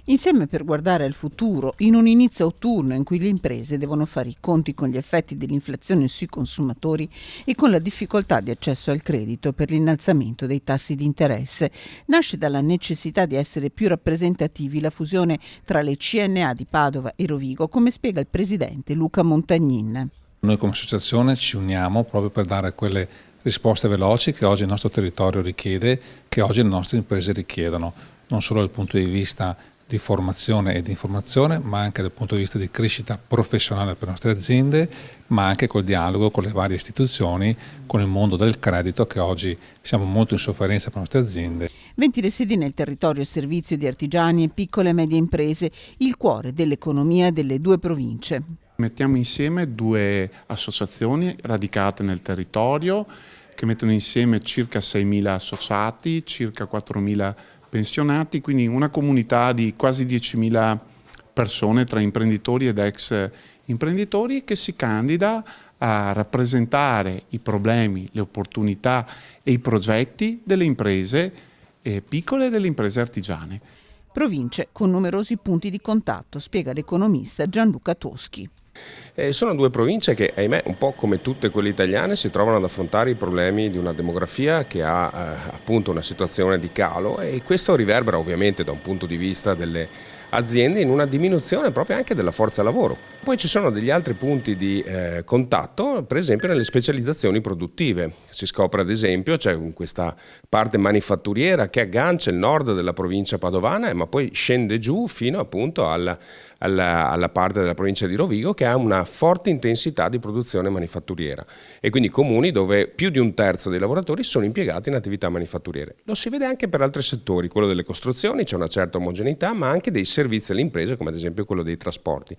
Insieme per guardare al futuro, in un inizio autunno in cui le imprese devono fare i conti con gli effetti dell'inflazione sui consumatori e con la difficoltà di accesso al credito per l'innalzamento dei tassi di interesse, nasce dalla necessità di essere più rappresentativi la fusione tra le CNA di Padova e Rovigo, come spiega il presidente Luca Montagnin. Noi come associazione ci uniamo proprio per dare quelle risposte veloci che oggi il nostro territorio richiede, che oggi le nostre imprese richiedono, non solo dal punto di vista di formazione e di informazione, ma anche dal punto di vista di crescita professionale per le nostre aziende, ma anche col dialogo con le varie istituzioni, con il mondo del credito, che oggi siamo molto in sofferenza per le nostre aziende. 20 residi nel territorio a servizio di artigiani e piccole e medie imprese, il cuore dell'economia delle due province. Mettiamo insieme due associazioni radicate nel territorio che mettono insieme circa 6.000 associati, circa 4.000 pensionati, quindi una comunità di quasi 10.000 persone tra imprenditori ed ex imprenditori che si candida a rappresentare i problemi, le opportunità e i progetti delle imprese piccole e delle imprese artigiane. Province con numerosi punti di contatto, spiega l'economista Gianluca Toschi. Sono due province che, ahimè, un po' come tutte quelle italiane, si trovano ad affrontare i problemi di una demografia che ha appunto una situazione di calo, e questo riverbera ovviamente da un punto di vista delle aziende in una diminuzione proprio anche della forza lavoro. Poi ci sono degli altri punti di contatto, per esempio nelle specializzazioni produttive. Si scopre ad esempio c'è questa parte manifatturiera che aggancia il nord della provincia padovana, ma poi scende giù fino appunto alla parte della provincia di Rovigo, che ha una forte intensità di produzione manifatturiera, e quindi comuni dove più di un terzo dei lavoratori sono impiegati in attività manifatturiere. Lo si vede anche per altri settori, quello delle costruzioni, c'è una certa omogeneità, ma anche dei servizi alle imprese, come ad esempio quello dei trasporti.